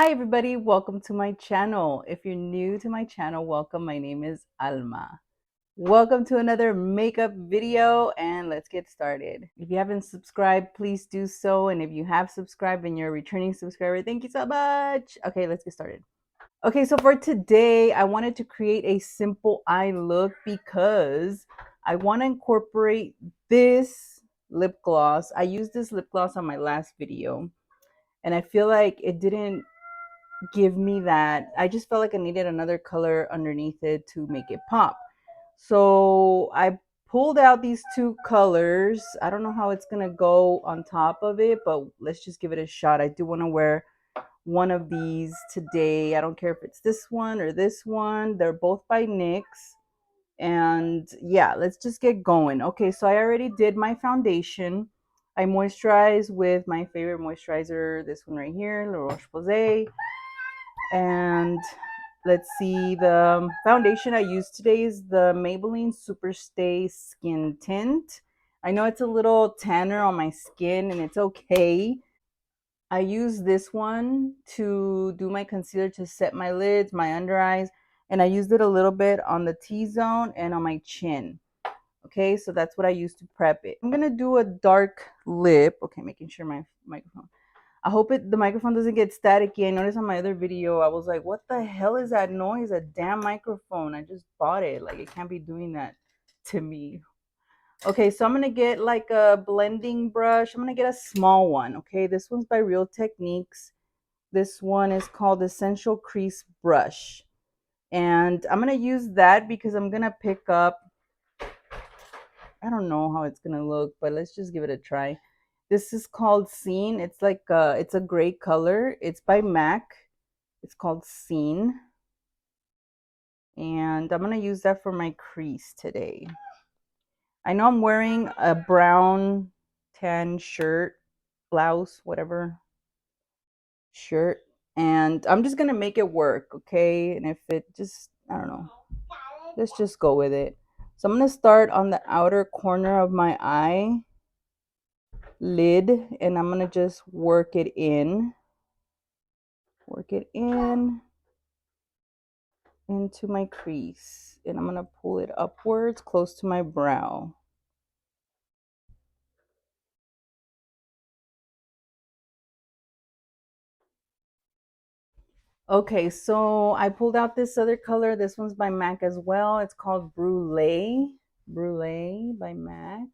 Hi everybody, welcome to my channel. If you're new to my channel, welcome. My name is Alma. Welcome to another makeup video and let's get started. If you haven't subscribed, please do so. And if you have subscribed and you're a returning subscriber, thank you so much. Okay, let's get started. Okay, so for today, I wanted to create a simple eye look because I want to incorporate this lip gloss. I used this lip gloss on my last video and I feel like it didn't give me that. I just felt like I needed another color underneath it to make it pop. So I pulled out these two colors. I don't know how it's gonna go on top of it, but let's just give it a shot. I do want to wear one of these today. I don't care if it's this one or this one. They're both by NYX. And yeah, let's just get going. Okay, so I already did my foundation. I moisturize with my favorite moisturizer, this one right here, La Roche-Posay. And let's see, the foundation I used today is the Maybelline Superstay Skin Tint. I know it's a little tanner on my skin and it's okay. I use this one to do my concealer to set my lids, my under eyes, and I used it a little bit on the T-zone and on my chin. Okay, so that's what I used to prep it. I'm gonna do a dark lip. Okay, making sure my microphone. I hope the microphone doesn't get staticky. I noticed on my other video, I was like, what the hell is that noise? A damn microphone. I just bought it. Like, it can't be doing that to me. Okay, so I'm going to get like a blending brush. I'm going to get a small one. Okay, this one's by Real Techniques. This one is called Essential Crease Brush. And I'm going to use that because I'm going to pick up, I don't know how it's going to look, but let's just give it a try. This is called Scene. It's like it's a gray color. It's by MAC. It's called Scene. And I'm going to use that for my crease today. I know I'm wearing a brown tan shirt, blouse, whatever shirt. And I'm just going to make it work, okay? And if it just, I don't know, let's just go with it. So I'm going to start on the outer corner of my eye lid. And I'm going to just work it in. Work it in into my crease, and I'm going to pull it upwards close to my brow. Okay, so I pulled out this other color. This one's by MAC as well. It's called Brulee. Brulee by MAC.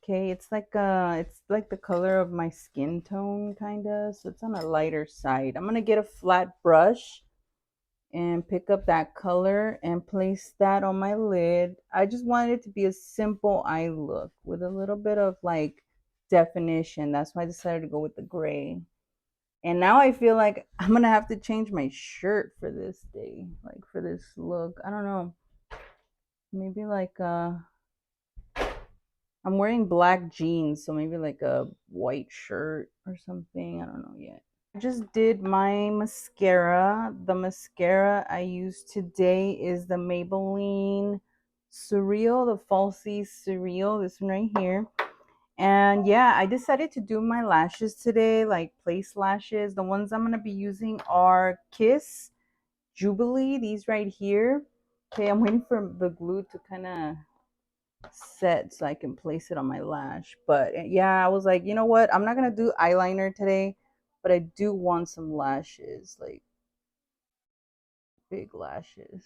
Okay, it's like the color of my skin tone kind of, so it's on a lighter side. I'm going to get a flat brush and pick up that color and place that on my lid. I just wanted it to be a simple eye look with a little bit of like definition. That's why I decided to go with the gray. And now I feel like I'm gonna have to change my shirt for this day, like for this look. I don't know. Maybe like I'm wearing black jeans, so maybe like a white shirt or something. I don't know yet. I just did my mascara. The mascara I used today is the Maybelline Surreal, the Falsies Surreal, this one right here. And yeah, I decided to do my lashes today, like place lashes. The ones I'm going to be using are Kiss Jubilee, these right here. Okay, I'm waiting for the glue to kind of set so I can place it on my lash. But yeah, I was like, you know what? I'm not going to do eyeliner today, but I do want some lashes, like big lashes.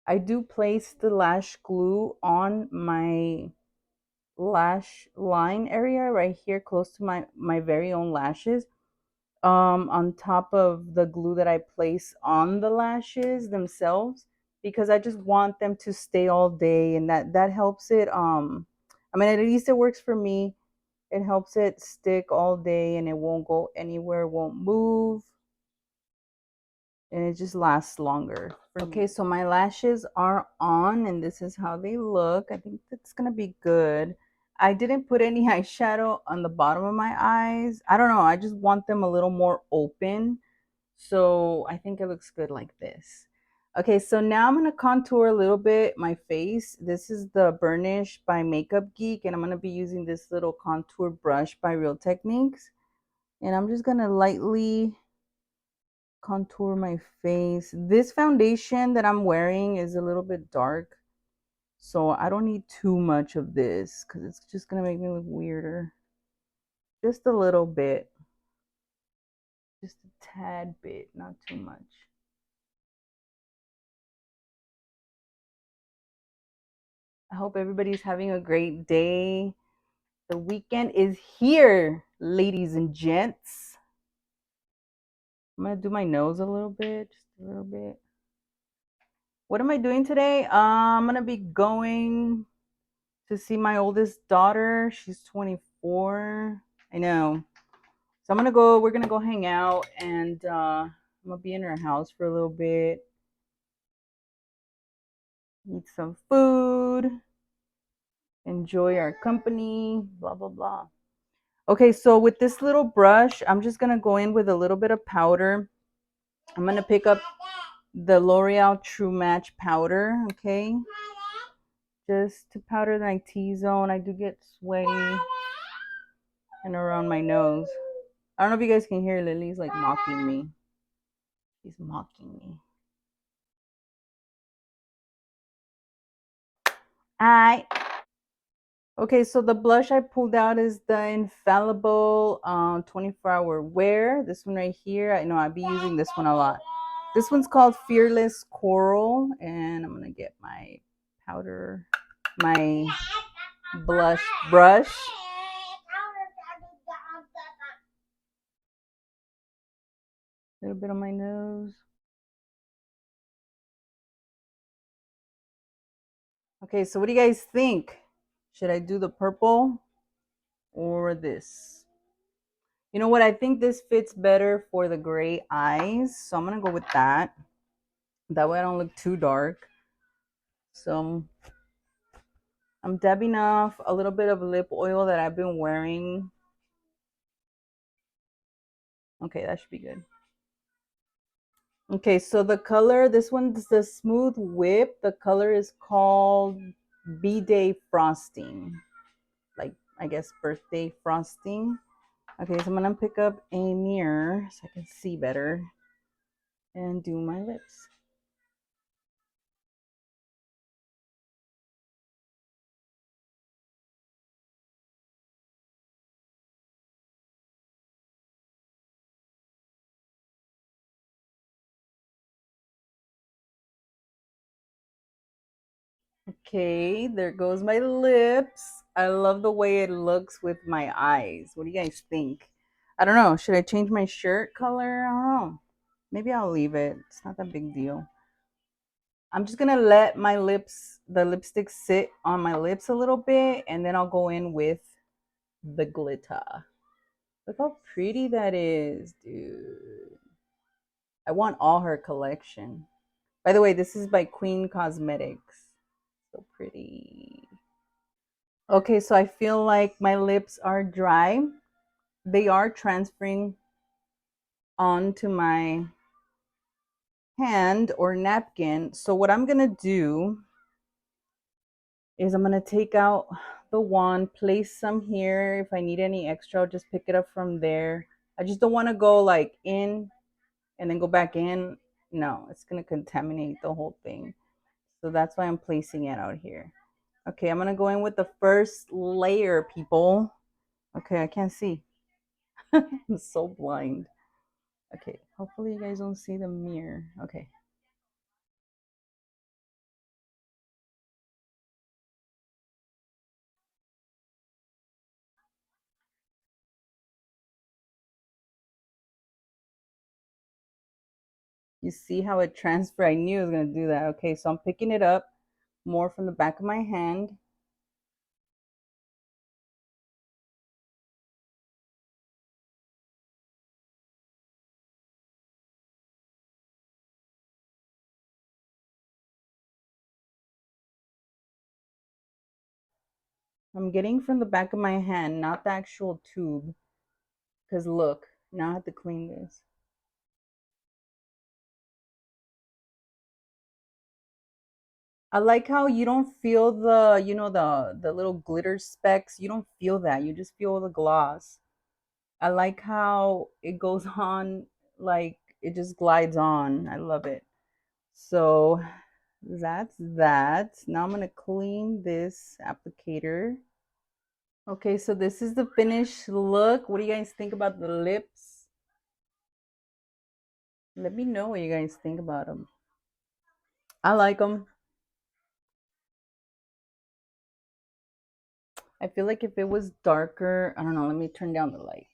I do place the lash glue on my lash line area right here close to my very own lashes, on top of the glue that I place on the lashes themselves, because I just want them to stay all day, and that helps it, I mean, at least it works for me. It helps it stick all day and it won't go anywhere, won't move, and it just lasts longer. Okay, so my lashes are on and this is how they look. I think that's gonna be good. I didn't put any eyeshadow on the bottom of my eyes. I don't know, I just want them a little more open. So I think it looks good like this. Okay, so now I'm going to contour a little bit my face. This is the Burnish by Makeup Geek, and I'm going to be using this little contour brush by Real Techniques. And I'm just going to lightly contour my face. This foundation that I'm wearing is a little bit dark, so I don't need too much of this because it's just going to make me look weirder. Just a little bit. Just a tad bit, not too much. I hope everybody's having a great day. The weekend is here, ladies and gents. I'm gonna do my nose a little bit, just a little bit. What am I doing today? I'm gonna be going to see my oldest daughter. She's 24. I know. So we're gonna go hang out, and I'm gonna be in her house for a little bit, eat some food, enjoy our company, blah, blah, blah. Okay, so with this little brush, I'm just gonna go in with a little bit of powder. I'm gonna pick up the L'Oreal True Match powder, okay? Just to powder my T-zone. I do get sweaty and around my nose. I don't know if you guys can hear Lily's like mocking me. She's mocking me. Hi. Okay, so the blush I pulled out is the Infallible 24-hour wear. This one right here. I know I'll be using this one a lot. This one's called Fearless Coral, and I'm gonna get my powder, my blush brush. A little bit on my nose. Okay, so what do you guys think? Should I do the purple or this? You know what? I think this fits better for the gray eyes, so I'm gonna go with that. That way I don't look too dark. So I'm dabbing off a little bit of lip oil that I've been wearing. Okay, that should be good. Okay, so the color, this one's the Smooth Whip. The color is called B-Day Frosting. Like, I guess, birthday frosting. Okay, so I'm gonna pick up a mirror so I can see better and do my lips. Okay, there goes my lips. I love the way it looks with my eyes. What do you guys think? I don't know. Should I change my shirt color? I don't know. Maybe I'll leave it. It's not that big deal. I'm just gonna let my lips, the lipstick sit on my lips a little bit, and then I'll go in with the glitter. Look how pretty that is, dude. I want all her collection. By the way, this is by Queen Cosmetics. So pretty. Okay, so I feel like my lips are dry. They are transferring onto my hand or napkin. So what I'm gonna do is I'm gonna take out the wand, place some here. If I need any extra, I'll just pick it up from there. I just don't want to go like in and then go back in. No, it's gonna contaminate the whole thing. So that's why I'm placing it out here. Okay, I'm gonna go in with the first layer, people. Okay, I can't see. I'm so blind. Okay, hopefully you guys don't see the mirror. Okay. You see how it transferred? I knew it was gonna do that. Okay, so I'm picking it up more from the back of my hand. I'm getting from the back of my hand, not the actual tube. Because look, now I have to clean this. I like how you don't feel the, the little glitter specks. You don't feel that. You just feel the gloss. I like how it goes on, like it just glides on. I love it. So that's that. Now I'm gonna clean this applicator. Okay, so this is the finished look. What do you guys think about the lips? Let me know what you guys think about them. I like them. I feel like if it was darker, I don't know, let me turn down the light.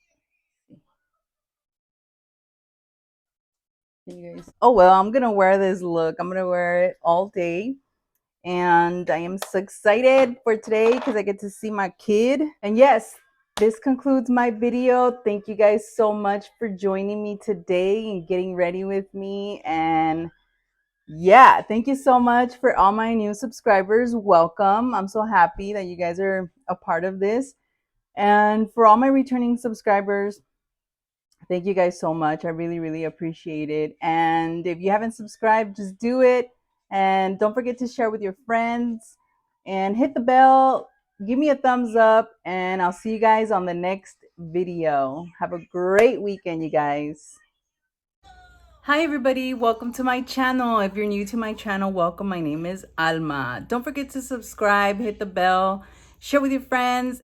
You guys, oh well, I'm gonna wear this look. I'm gonna wear it all day. And I am so excited for today because I get to see my kid. And yes, this concludes my video. Thank you guys so much for joining me today and getting ready with me. And yeah, thank you so much for all my new subscribers. Welcome. I'm so happy that you guys are a part of this. And for all my returning subscribers, thank you guys so much. I really, really appreciate it. And if you haven't subscribed, just do it. And don't forget to share with your friends and hit the bell. Give me a thumbs up, and I'll see you guys on the next video. Have a great weekend, you guys. Hi everybody, welcome to my channel. If you're new to my channel, welcome. My name is Alma. Don't forget to subscribe, hit the bell, share with your friends.